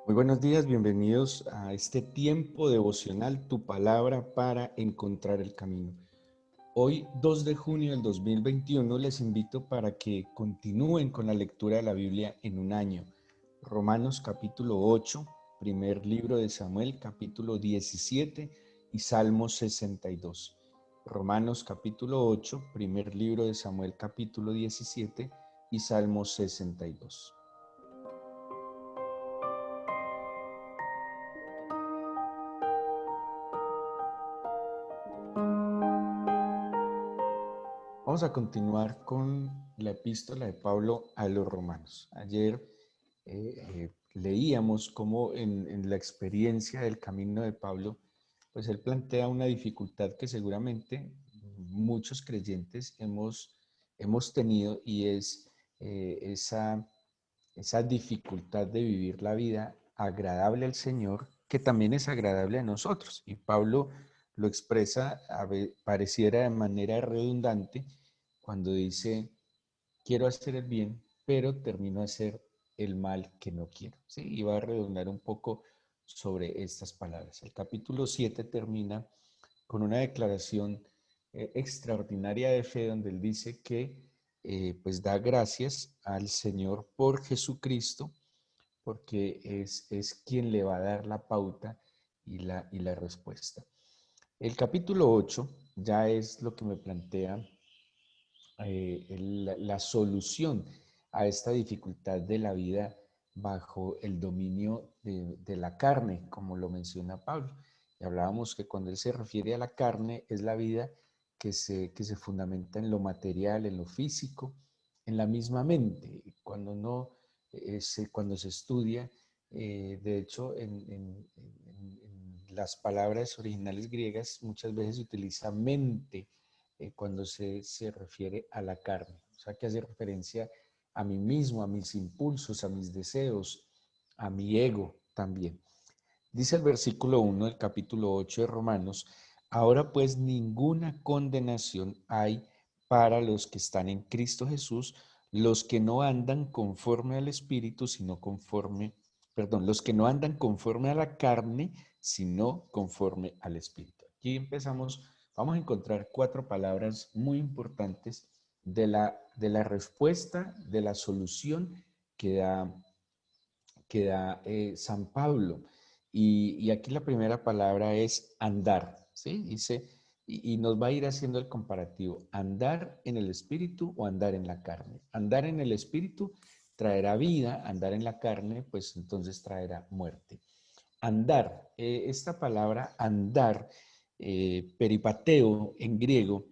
Muy buenos días, bienvenidos a este tiempo devocional, tu palabra para encontrar el camino. Hoy, 2 de junio del 2021, les invito para que continúen con la lectura de la Biblia en un año. Romanos capítulo 8, primer libro de Samuel, capítulo 17 y Salmos 62. Romanos capítulo 8, primer libro de Samuel, capítulo 17 y Salmos 62. Vamos a continuar con la epístola de Pablo a los romanos. Ayer leíamos cómo en la experiencia del camino de Pablo, pues él plantea una dificultad que seguramente muchos creyentes hemos tenido, y es esa dificultad de vivir la vida agradable al Señor, que también es agradable a nosotros. Y Pablo lo expresa, pareciera de manera redundante, cuando dice, quiero hacer el bien, pero termino a hacer el mal que no quiero. ¿Sí? Y va a redundar un poco sobre estas palabras. El capítulo 7 termina con una declaración extraordinaria de fe, donde él dice que pues da gracias al Señor por Jesucristo, porque es quien le va a dar la pauta y la respuesta. El capítulo 8 ya es lo que me plantea la solución a esta dificultad de la vida bajo el dominio de la carne, como lo menciona Pablo. Y hablábamos que cuando él se refiere a la carne es la vida que se fundamenta en lo material, en lo físico, en la misma mente. Cuando se estudia, de hecho, en las palabras originales griegas muchas veces se utiliza mente cuando se refiere a la carne. O sea, que hace referencia a mí mismo, a mis impulsos, a mis deseos, a mi ego también. Dice el versículo 1 del capítulo 8 de Romanos: ahora pues ninguna condenación hay para los que están en Cristo Jesús, los que no andan conforme al Espíritu, los que no andan conforme a la carne, sino conforme al Espíritu. Aquí vamos a encontrar 4 palabras muy importantes de la respuesta, de la solución que da San Pablo. Y aquí la primera palabra es andar, ¿sí? Dice, y nos va a ir haciendo el comparativo: andar en el espíritu o andar en la carne. Andar en el espíritu traerá vida, andar en la carne, pues entonces traerá muerte. Andar, esta palabra andar, peripateo en griego,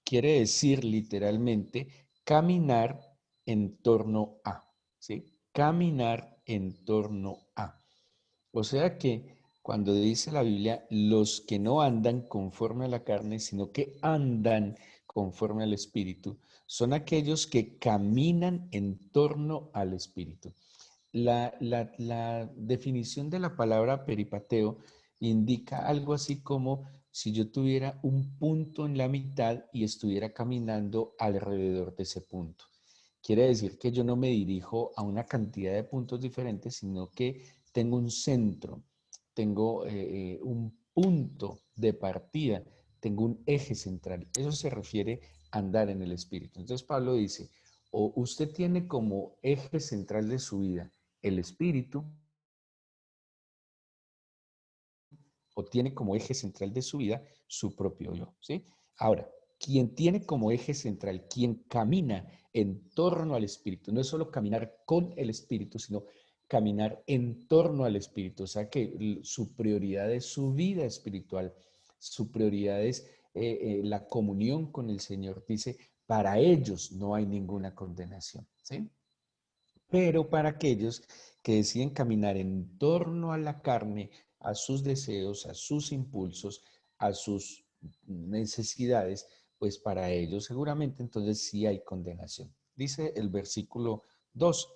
quiere decir literalmente caminar en torno a, ¿sí? Caminar en torno a. O sea que cuando dice la Biblia, los que no andan conforme a la carne, sino que andan conforme al Espíritu, son aquellos que caminan en torno al Espíritu. La definición de la palabra peripateo indica algo así como si yo tuviera un punto en la mitad y estuviera caminando alrededor de ese punto. Quiere decir que yo no me dirijo a una cantidad de puntos diferentes, sino que tengo un centro, tengo un punto de partida, tengo un eje central. Eso se refiere a andar en el Espíritu. Entonces Pablo dice, o usted tiene como eje central de su vida el espíritu, o tiene como eje central de su vida su propio yo, ¿sí? Ahora, quien tiene como eje central, quien camina en torno al espíritu, no es solo caminar con el espíritu, sino caminar en torno al espíritu. O sea que su prioridad es su vida espiritual, su prioridad es la comunión con el Señor. Dice, para ellos no hay ninguna condenación, ¿sí? Pero para aquellos que deciden caminar en torno a la carne, a sus deseos, a sus impulsos, a sus necesidades, pues para ellos seguramente entonces sí hay condenación. Dice el versículo 2,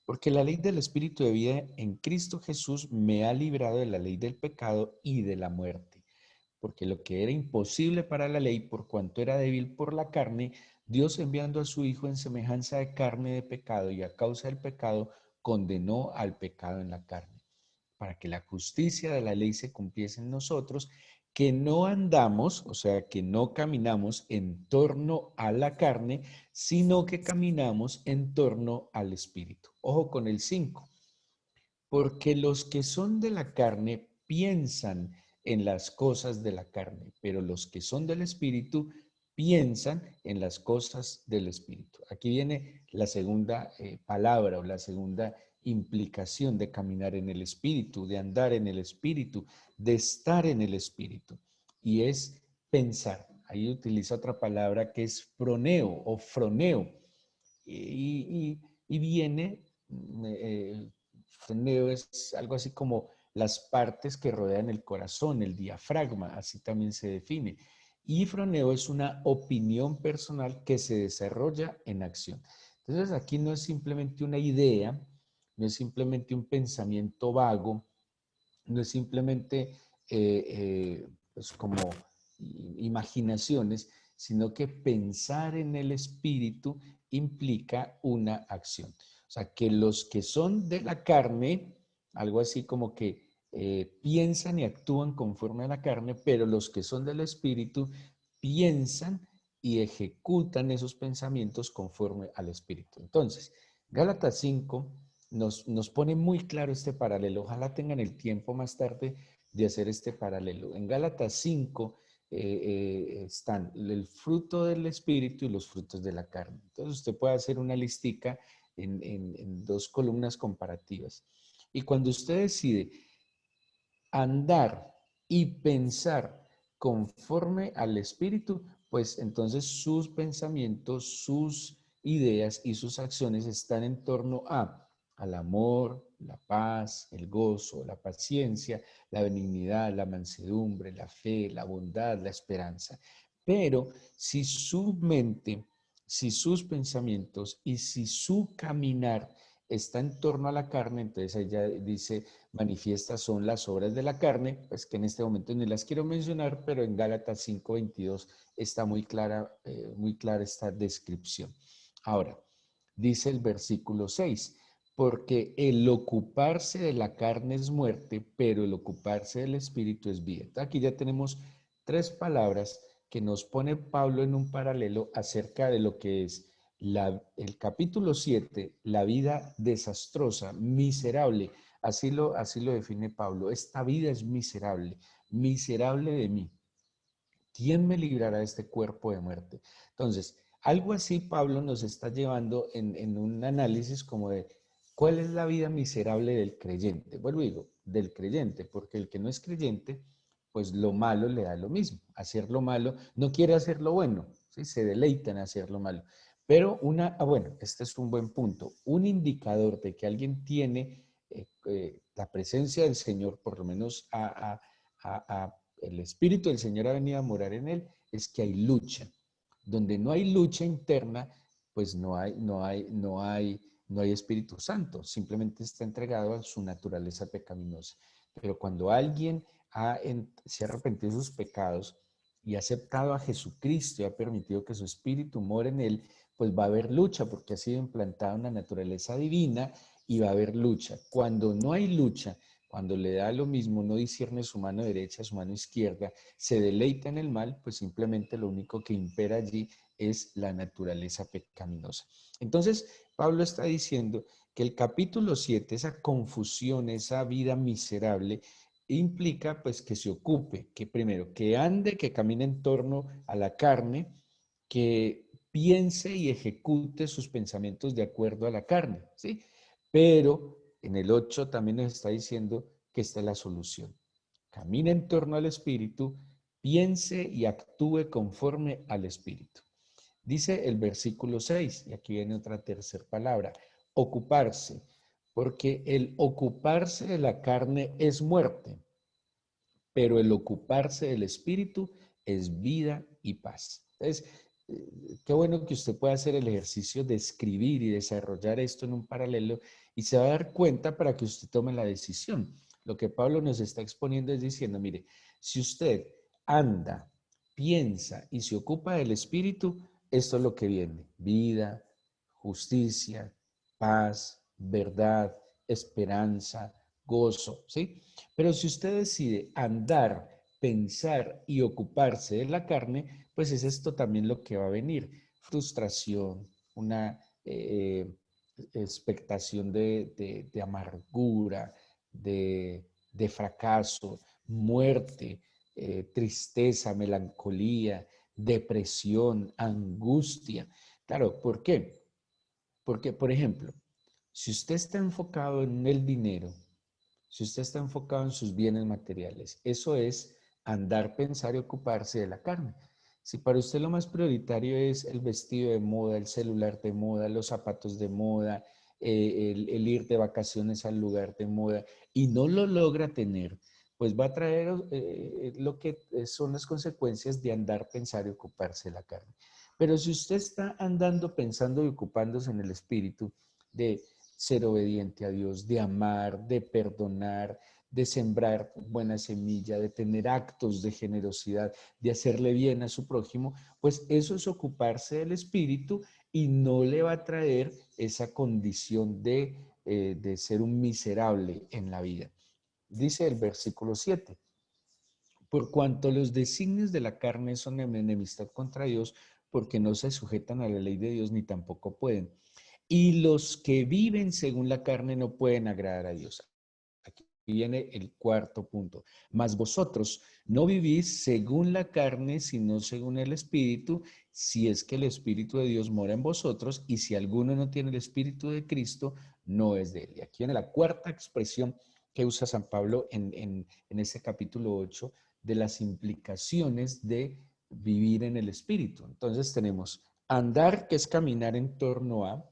porque la ley del Espíritu de vida en Cristo Jesús me ha librado de la ley del pecado y de la muerte. Porque lo que era imposible para la ley, por cuanto era débil por la carne, Dios enviando a su Hijo en semejanza de carne de pecado y a causa del pecado, condenó al pecado en la carne, para que la justicia de la ley se cumpliese en nosotros, que no andamos, o sea, que no caminamos en torno a la carne, sino que caminamos en torno al Espíritu. Ojo con el 5, porque los que son de la carne piensan en las cosas de la carne, pero los que son del Espíritu piensan en las cosas del Espíritu. Aquí viene la segunda palabra o la segunda implicación de caminar en el Espíritu, de andar en el Espíritu, de estar en el Espíritu. Y es pensar. Ahí utiliza otra palabra que es froneo o froneo. Y viene, froneo es algo así como las partes que rodean el corazón, el diafragma, así también se define. Y froneo es una opinión personal que se desarrolla en acción. Entonces aquí no es simplemente una idea, no es simplemente un pensamiento vago, no es simplemente pues como imaginaciones, sino que pensar en el espíritu implica una acción. O sea, que los que son de la carne, algo así como que piensan y actúan conforme a la carne, pero los que son del espíritu piensan y ejecutan esos pensamientos conforme al espíritu. Entonces, Gálatas 5 nos pone muy claro este paralelo. Ojalá tengan el tiempo más tarde de hacer este paralelo. En Gálatas 5 están el fruto del espíritu y los frutos de la carne. Entonces usted puede hacer una listica en dos columnas comparativas. Y cuando usted decide andar y pensar conforme al espíritu, pues entonces sus pensamientos, sus ideas y sus acciones están en torno al amor, la paz, el gozo, la paciencia, la benignidad, la mansedumbre, la fe, la bondad, la esperanza. Pero si su mente, si sus pensamientos y si su caminar está en torno a la carne, entonces ella dice, manifiestas son las obras de la carne, pues que en este momento ni las quiero mencionar, pero en Gálatas 5:22 está muy clara esta descripción. Ahora, dice el versículo 6, porque el ocuparse de la carne es muerte, pero el ocuparse del espíritu es vida. Aquí ya tenemos tres palabras que nos pone Pablo en un paralelo acerca de lo que es el capítulo 7, la vida desastrosa, miserable. Así lo define Pablo. Esta vida es miserable, miserable de mí. ¿Quién me librará de este cuerpo de muerte? Entonces, algo así Pablo nos está llevando en un análisis como de cuál es la vida miserable del creyente. Vuelvo y digo, del creyente, porque el que no es creyente, pues lo malo le da lo mismo. Hacer lo malo, no quiere hacer lo bueno, ¿sí? Se deleita en hacer lo malo. Pero bueno, este es un buen punto. Un indicador de que alguien tiene la presencia del Señor, por lo menos el Espíritu del Señor ha venido a morar en él, es que hay lucha. Donde no hay lucha interna, pues no hay Espíritu Santo, simplemente está entregado a su naturaleza pecaminosa. Pero cuando alguien se ha arrepentido de sus pecados y ha aceptado a Jesucristo y ha permitido que su Espíritu more en él, pues va a haber lucha porque ha sido implantada una naturaleza divina y va a haber lucha. Cuando no hay lucha, cuando le da lo mismo, no discierne su mano derecha, su mano izquierda, se deleita en el mal, pues simplemente lo único que impera allí es la naturaleza pecaminosa. Entonces, Pablo está diciendo que el capítulo 7, esa confusión, esa vida miserable, implica pues que se ocupe, que primero, que ande, que camine en torno a la carne, que piense y ejecute sus pensamientos de acuerdo a la carne, ¿sí? Pero en el 8 también nos está diciendo que esta es la solución. Camine en torno al Espíritu, piense y actúe conforme al Espíritu. Dice el versículo 6, y aquí viene otra tercera palabra, ocuparse. porque el ocuparse de la carne es muerte, pero el ocuparse del espíritu es vida y paz. Entonces, qué bueno que usted pueda hacer el ejercicio de escribir y desarrollar esto en un paralelo y se va a dar cuenta para que usted tome la decisión. Lo que Pablo nos está exponiendo es diciendo, mire, si usted anda, piensa y se ocupa del espíritu, esto es lo que viene: vida, justicia, paz, verdad, esperanza, gozo, ¿sí? Pero si usted decide andar, pensar y ocuparse de la carne, pues es esto también lo que va a venir: frustración, una expectación de amargura, de fracaso, muerte, tristeza, melancolía, depresión, angustia. Claro, ¿por qué? Porque, por ejemplo, si usted está enfocado en el dinero, si usted está enfocado en sus bienes materiales, eso es andar, pensar y ocuparse de la carne. Si para usted lo más prioritario es el vestido de moda, el celular de moda, los zapatos de moda, el ir de vacaciones al lugar de moda y no lo logra tener, pues va a traer lo que son las consecuencias de andar, pensar y ocuparse de la carne. Pero si usted está andando, pensando y ocupándose en el espíritu de ser obediente a Dios, de amar, de perdonar, de sembrar buena semilla, de tener actos de generosidad, de hacerle bien a su prójimo, pues eso es ocuparse del espíritu y no le va a traer esa condición de ser un miserable en la vida. Dice el versículo 7: por cuanto los designios de la carne son enemistad contra Dios, porque no se sujetan a la ley de Dios ni tampoco pueden. Y los que viven según la carne no pueden agradar a Dios. Aquí viene el cuarto punto. Mas vosotros no vivís según la carne, sino según el Espíritu, si es que el Espíritu de Dios mora en vosotros, y si alguno no tiene el Espíritu de Cristo, no es de él. Y aquí viene la cuarta expresión que usa San Pablo en este capítulo 8 de las implicaciones de vivir en el Espíritu. Entonces tenemos andar, que es caminar en torno a;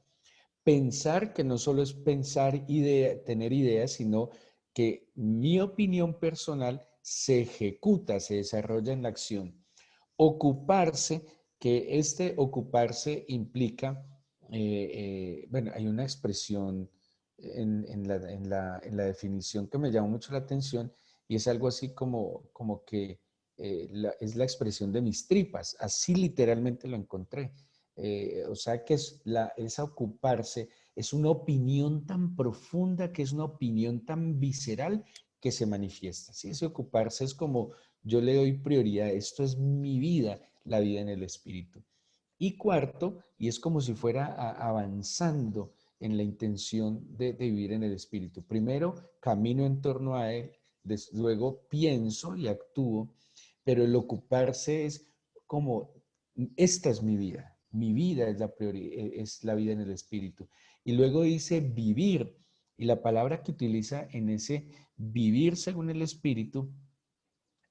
pensar, que no solo es pensar y tener ideas, sino que mi opinión personal se ejecuta, se desarrolla en la acción; ocuparse, que este ocuparse implica, bueno, hay una expresión en la definición que me llamó mucho la atención, y es algo así como que es la expresión de mis tripas, así literalmente lo encontré. O sea que esa ocuparse es una opinión tan profunda, que es una opinión tan visceral que se manifiesta. ¿Sí? Ese ocuparse es como: yo le doy prioridad, esto es mi vida, la vida en el espíritu. Y cuarto, y es como si fuera avanzando en la intención de vivir en el espíritu. Primero, camino en torno a él, luego pienso y actúo, pero el ocuparse es como: esta es mi vida es la vida en el espíritu. Y luego dice vivir, y la palabra que utiliza en ese vivir según el espíritu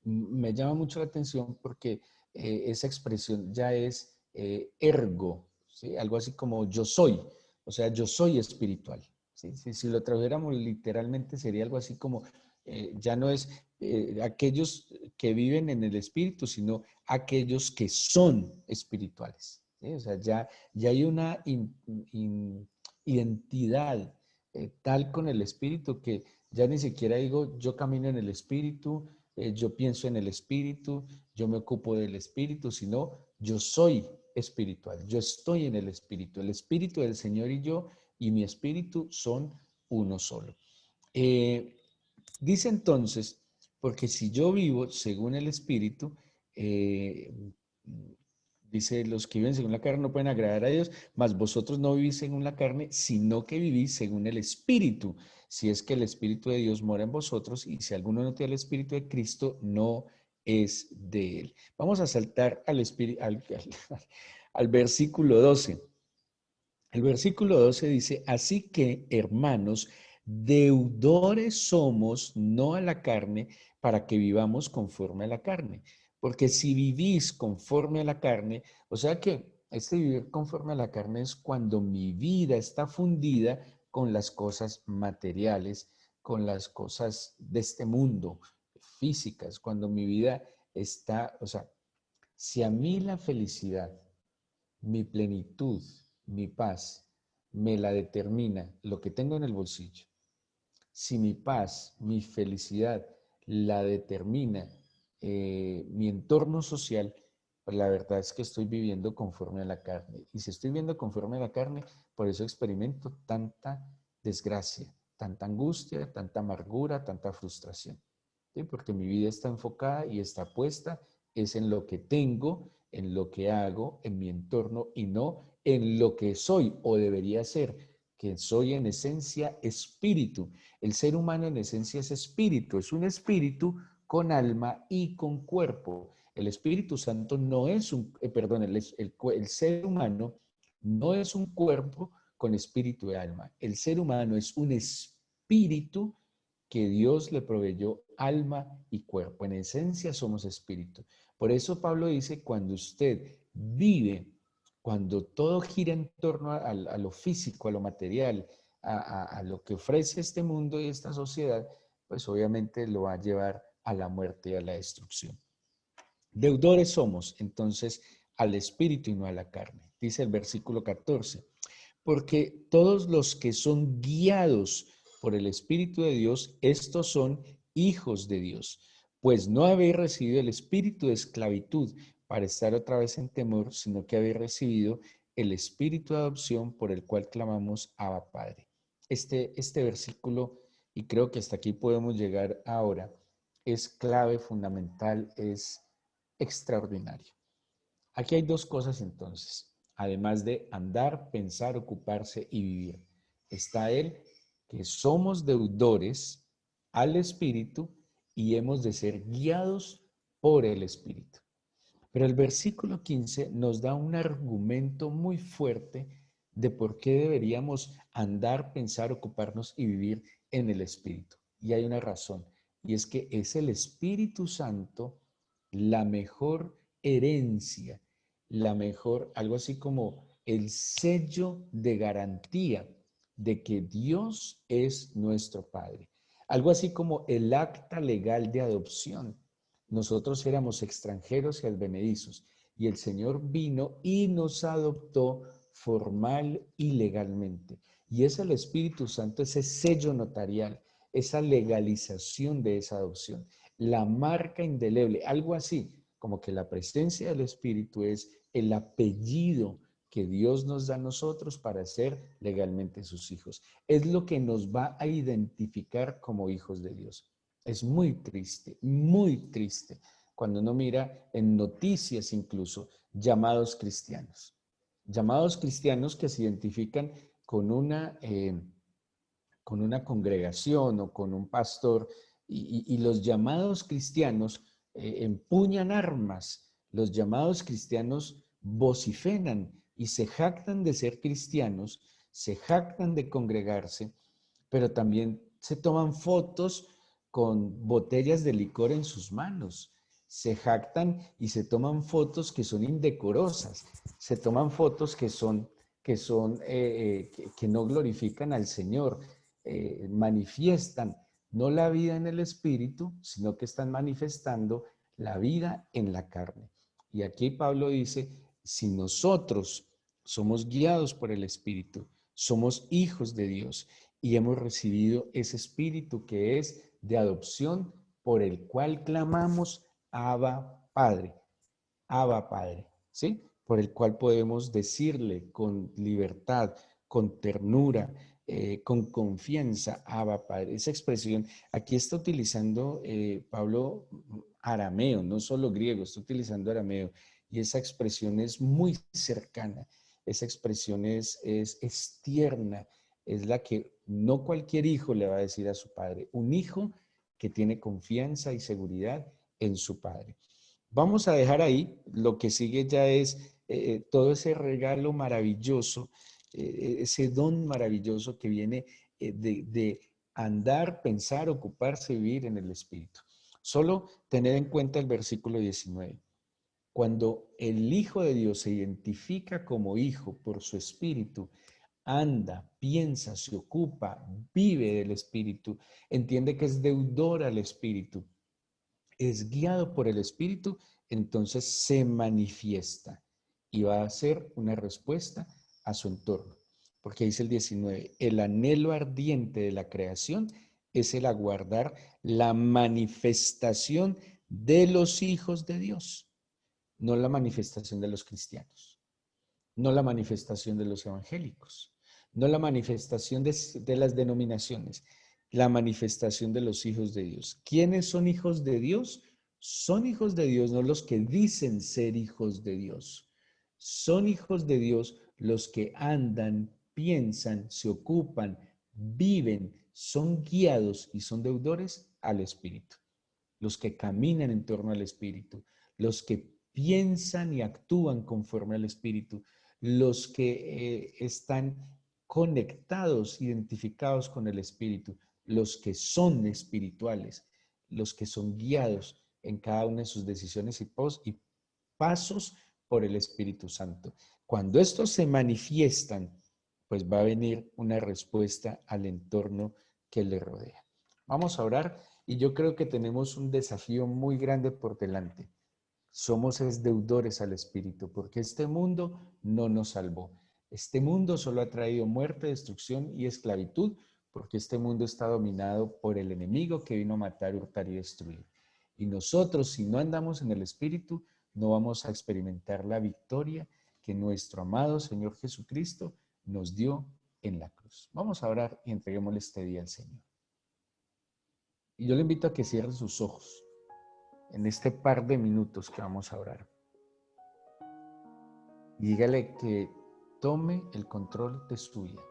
me llama mucho la atención, porque esa expresión ya es ergo, ¿sí? Algo así como yo soy, o sea, yo soy espiritual. ¿Sí? Si lo tradujéramos literalmente sería algo así como, ya no es aquellos que viven en el espíritu, sino aquellos que son espirituales. ¿Sí? O sea, ya hay una identidad tal con el espíritu, que ya ni siquiera digo yo camino en el espíritu, yo pienso en el espíritu, yo me ocupo del espíritu, sino yo soy espiritual, yo estoy en el espíritu del Señor y yo y mi espíritu son uno solo. Dice entonces, porque si yo vivo según el espíritu, eh, dice, los que viven según la carne no pueden agradar a Dios, mas vosotros no vivís según la carne, sino que vivís según el espíritu, si es que el espíritu de Dios mora en vosotros, y si alguno no tiene el espíritu de Cristo, no es de él. Vamos a saltar al versículo 12. El versículo 12 dice: así que, hermanos, deudores somos, no a la carne, para que vivamos conforme a la carne. Porque si vivís conforme a la carne, o sea que este vivir conforme a la carne es cuando mi vida está fundida con las cosas materiales, con las cosas de este mundo, físicas, cuando mi vida está, o sea, si a mí la felicidad, mi plenitud, mi paz, me la determina lo que tengo en el bolsillo, si mi paz, mi felicidad la determina mi entorno social, pues la verdad es que estoy viviendo conforme a la carne. Y si estoy viviendo conforme a la carne, por eso experimento tanta desgracia, tanta angustia, tanta amargura, tanta frustración. ¿Sí? Porque mi vida está enfocada y está puesta es en lo que tengo, en lo que hago, en mi entorno y no en lo que soy o debería ser, que soy en esencia espíritu. El ser humano en esencia es un espíritu con alma y con cuerpo. El Espíritu Santo no es el ser humano no es un cuerpo con espíritu y alma. El ser humano es un espíritu que Dios le proveyó alma y cuerpo. En esencia somos espíritu. Por eso Pablo dice, cuando usted vive, cuando todo gira en torno a lo físico, a lo material, a lo que ofrece este mundo y esta sociedad, pues obviamente lo va a llevar a la muerte y a la destrucción. Deudores somos, entonces, al espíritu y no a la carne. Dice el versículo 14, porque todos los que son guiados por el Espíritu de Dios, estos son hijos de Dios. Pues no habéis recibido el espíritu de esclavitud para estar otra vez en temor, sino que habéis recibido el espíritu de adopción por el cual clamamos Abba Padre. Este versículo, y creo que hasta aquí podemos llegar ahora, es clave, fundamental, es extraordinario. Aquí hay dos cosas entonces, además de andar, pensar, ocuparse y vivir. Está él, que somos deudores al Espíritu y hemos de ser guiados por el Espíritu. Pero el versículo 15 nos da un argumento muy fuerte de por qué deberíamos andar, pensar, ocuparnos y vivir en el Espíritu. Y hay una razón, y es que es el Espíritu Santo la mejor herencia, algo así como el sello de garantía de que Dios es nuestro Padre. Algo así como el acta legal de adopción. Nosotros éramos extranjeros y advenedizos, y el Señor vino y nos adoptó formal y legalmente. Y es el Espíritu Santo, ese sello notarial, esa legalización de esa adopción, la marca indeleble, algo así como que la presencia del Espíritu es el apellido que Dios nos da a nosotros para ser legalmente sus hijos. Es lo que nos va a identificar como hijos de Dios. Es muy triste, cuando uno mira en noticias incluso llamados cristianos que se identifican con con una congregación o con un pastor y los llamados cristianos empuñan armas, los llamados cristianos vociferan y se jactan de ser cristianos, se jactan de congregarse, pero también se toman fotos con botellas de licor en sus manos. Se jactan y se toman fotos que son indecorosas, se toman fotos que no glorifican al Señor, manifiestan no la vida en el espíritu, sino que están manifestando la vida en la carne. Y aquí Pablo dice, si nosotros somos guiados por el espíritu, somos hijos de Dios y hemos recibido ese espíritu que es de adopción por el cual clamamos Abba Padre, ¿sí? Por el cual podemos decirle con libertad, con ternura, con confianza, Abba Padre. Esa expresión, aquí está utilizando Pablo arameo, no solo griego, está utilizando arameo, y esa expresión es muy cercana, esa expresión es tierna, es la que no cualquier hijo le va a decir a su padre, un hijo que tiene confianza y seguridad en su padre. Vamos a dejar ahí, lo que sigue ya es todo ese regalo maravilloso, ese don maravilloso que viene de andar, pensar, ocuparse, vivir en el Espíritu. Solo tener en cuenta el versículo 19. Cuando el Hijo de Dios se identifica como hijo por su Espíritu, anda, piensa, se ocupa, vive del Espíritu, entiende que es deudor al Espíritu, es guiado por el Espíritu, entonces se manifiesta y va a ser una respuesta a su entorno. Porque dice el 19, el anhelo ardiente de la creación es el aguardar la manifestación de los hijos de Dios, no la manifestación de los cristianos, no la manifestación de los evangélicos, no la manifestación de las denominaciones, la manifestación de los hijos de Dios. ¿Quiénes son hijos de Dios? Son hijos de Dios, no los que dicen ser hijos de Dios. Son hijos de Dios los que andan, piensan, se ocupan, viven, son guiados y son deudores al Espíritu. Los que caminan en torno al Espíritu, los que piensan y actúan conforme al Espíritu, los que están conectados, identificados con el Espíritu, los que son espirituales, los que son guiados en cada una de sus decisiones y pasos por el Espíritu Santo. Cuando estos se manifiestan, pues va a venir una respuesta al entorno que le rodea. Vamos a orar y yo creo que tenemos un desafío muy grande por delante. Somos deudores al Espíritu porque este mundo no nos salvó. Este mundo solo ha traído muerte, destrucción y esclavitud porque este mundo está dominado por el enemigo que vino a matar, hurtar y destruir. Y nosotros, si no andamos en el Espíritu, no vamos a experimentar la victoria que nuestro amado Señor Jesucristo nos dio en la cruz. Vamos a orar y entreguémosle este día al Señor. Y yo le invito a que cierre sus ojos en este par de minutos que vamos a orar. Y dígale que tome el control de su vida.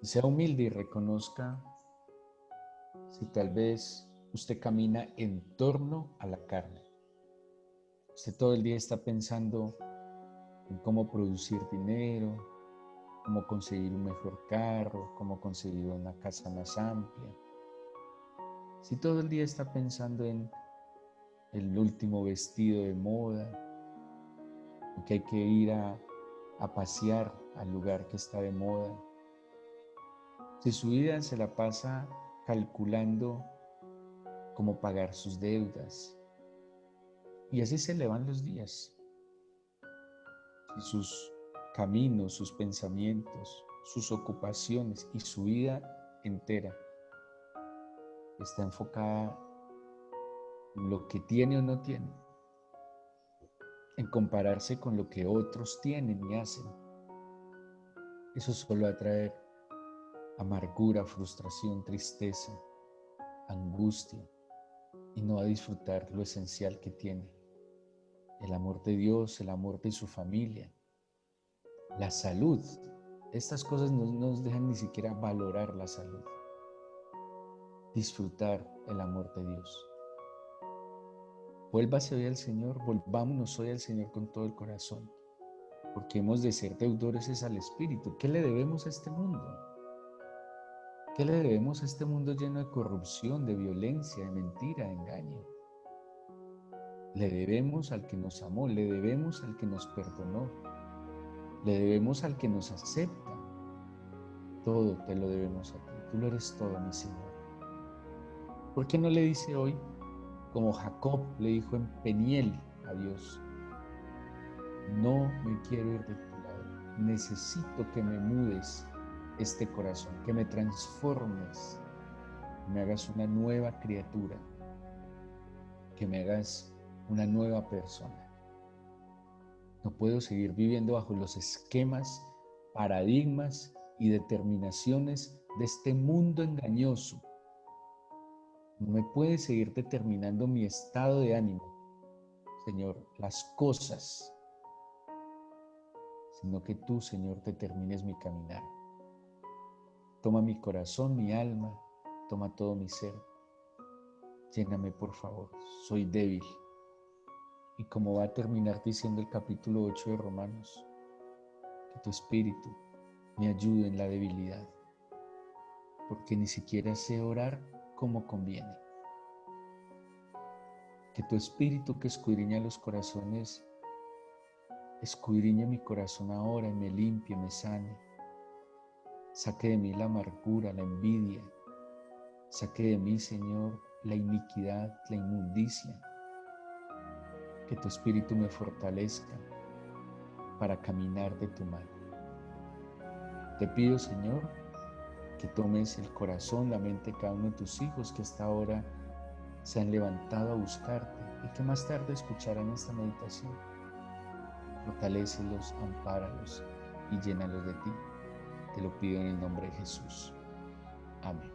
Y sea humilde y reconozca si tal vez usted camina en torno a la carne. Usted todo el día está pensando en cómo producir dinero, cómo conseguir un mejor carro, cómo conseguir una casa más amplia. Si todo el día está pensando en el último vestido de moda, o que hay que ir a pasear al lugar que está de moda, si su vida se la pasa calculando cómo pagar sus deudas, y así se le van los días, si sus caminos, sus pensamientos, sus ocupaciones y su vida entera está enfocada en lo que tiene o no tiene, en compararse con lo que otros tienen y hacen, eso solo va a traer amargura, frustración, tristeza, angustia, y no va a disfrutar lo esencial que tiene: el amor de Dios, el amor de su familia, la salud. Estas cosas no nos dejan ni siquiera valorar la salud, disfrutar el amor de Dios. Vuélvase hoy al Señor, volvámonos hoy al Señor con todo el corazón, porque hemos de ser deudores al Espíritu. ¿Qué le debemos a este mundo? ¿Qué le debemos a este mundo lleno de corrupción, de violencia, de mentira, de engaño? Le debemos al que nos amó, le debemos al que nos perdonó, le debemos al que nos acepta. Todo te lo debemos a ti. Tú lo eres todo, mi Señor. ¿Por qué no le dice hoy, como Jacob le dijo en Peniel a Dios: no me quiero ir de tu lado, necesito que me mudes este corazón, que me transformes, que me hagas una nueva criatura, que me hagas una nueva persona? No puedo seguir viviendo bajo los esquemas, paradigmas y determinaciones de este mundo engañoso. No me puede seguir determinando mi estado de ánimo, Señor, las cosas, sino que tú, Señor, determines mi caminar. Toma mi corazón, mi alma, toma todo mi ser. Lléname, por favor, soy débil. Y como va a terminar diciendo el capítulo 8 de Romanos, que tu Espíritu me ayude en la debilidad, porque ni siquiera sé orar como conviene. Que tu Espíritu, que escudriña los corazones, Escudriñe mi corazón ahora y me limpie, me sane. Saque de mí la amargura, la envidia. Saque de mí, Señor, la iniquidad, la inmundicia. Que tu Espíritu me fortalezca para caminar de tu mano. Te pido, Señor, que tomes el corazón, la mente de cada uno de tus hijos que hasta ahora se han levantado a buscarte y que más tarde escucharán esta meditación. Fortalécelos, ampáralos y llénalos de ti. Te lo pido en el nombre de Jesús. Amén.